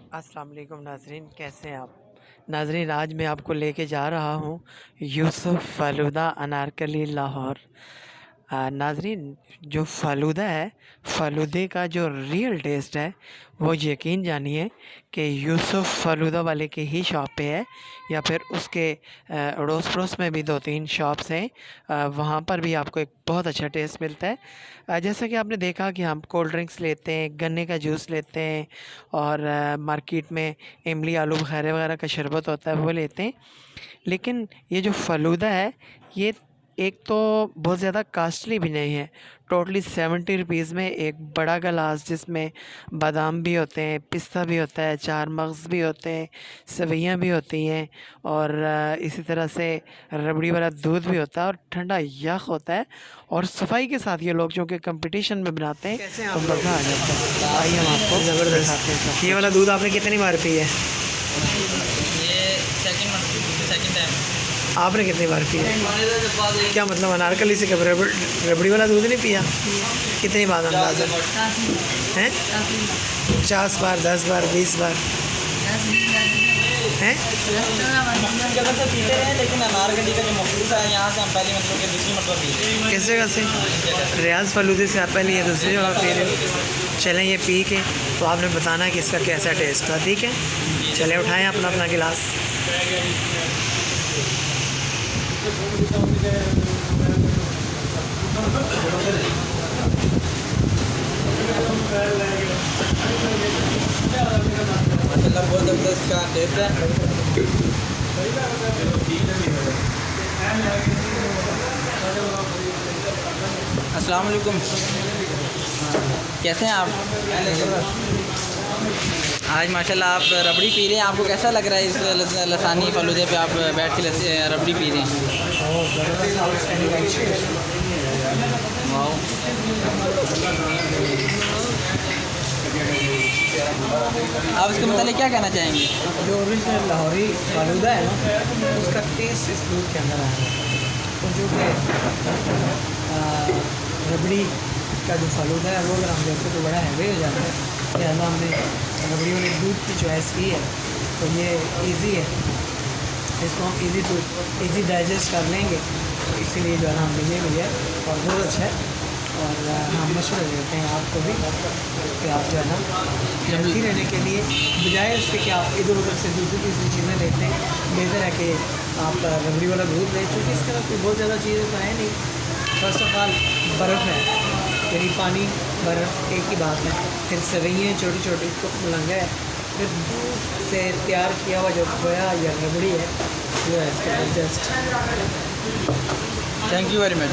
अस्सलाम वालेकुम नाज़रीन, कैसे हैं आप? नाज़रीन, आज मैं आपको लेके जा रहा हूँ यूसुफ़ फ़ालूदा अनारकली लाहौर। नाज़रीन, जो फ़ालूदा है, फ़ालूदे का जो रियल टेस्ट है वो यकीन जानिए कि यूसुफ़ फ़ालूदा वाले की ही शॉप पे है, या फिर उसके अड़ोस पड़ोस में भी 2-3 शॉप्स हैं। वहाँ पर भी आपको एक बहुत अच्छा टेस्ट मिलता है। जैसा कि आपने देखा कि हम कोल्ड ड्रिंक्स लेते हैं, गन्ने का जूस लेते हैं, और मार्केट में इमली आलू बुखारे वगैरह का शरबत होता है वो लेते हैं। लेकिन ये जो फ़ालूदा है, ये एक तो बहुत ज़्यादा कॉस्टली भी नहीं है। टोटली 70 रुपीज़ में एक बड़ा गिलास, जिसमें बादाम भी होते हैं, पिस्ता भी होता है, 4 मग़ज़ भी होते हैं, सेवइयाँ भी होती हैं, और इसी तरह से रबड़ी वाला दूध भी होता है, और ठंडा यख होता है। और सफाई के साथ ये लोग चूँकि कंपटीशन में बनाते हैं, तो मज़ा आ जाता है। आइए हम आपको दिखाते हैं सब ये वाला दूध आपने कितनी बार पी है? ये सेकंड टाइम। आपने कितनी बार पी है? क्या मतलब अनारकली से कभी रबड़ी वाला दूध नहीं पिया? कितनी बार अंदाज़ा हैं? 50 बार, 10 बार, 20 बार हैं? जगह से पीते हैं, लेकिन अनारकली का जो मखसूस है यहाँ से हम पहली मतलब कि दूसरी मतलब पीते हैं। किस जगह से? रियाज फ़ालूदे से आप पहले ये दूसरी जगह पी रहे हो। चलें, ये पी के तो आपने बताना है कि इसका कैसा टेस्ट था, ठीक है? चलें, उठाएं अपना अपना गिलास। माशाल्लाह बहुत ज़बरदस्त का टेस्ट है। अस्सलाम वालेकुम, कैसे हैं आप? आज माशाल्लाह आप रबड़ी पी रहे हैं, आपको कैसा लग रहा है इस लसानी फ़ालूदे पे आप बैठ के रबड़ी पी रहे हैं? वाओ, आप इसके मतलब क्या कहना चाहेंगे? जो ओरिजिनल लाहौरी फ़ालूदा है ना, उसका टेस्ट इस दूध के अंदर आ रहा है। तो जो कि रबड़ी का जो फ़ालूदा है वो अगर हम देखते तो बड़ा हैवी हो जाता है, लिहाजा हमने रबड़ी वाले दूध की चॉइस की है। तो ये इजी है, इसको हम इजी डाइजेस्ट कर लेंगे, तो इसीलिए जो है ना हमने ये लिया है और बहुत अच्छा है। और हम मशवरा देते हैं आपको भी कि आप जो है ना हेल्थी रहने के लिए बजाय उसके कि आप इधर उधर से दूसरी तीसरी चीज़ें लेते हैं, बेहतर है कि आप रबड़ी वाला दूध लें, क्योंकि इसके अंदर कोई बहुत ज़्यादा चीज़ें तो है नहीं। फर्स्ट ऑफ ऑल बर्फ़ है, यानी पानी बर्फ़ एक ही बात है। फिर सेवइयाँ छोटी छोटी तो मलंगा है, फिर दूध से तैयार किया हुआ जो खोया या रबड़ी है वो है इसके just. Thank you very much.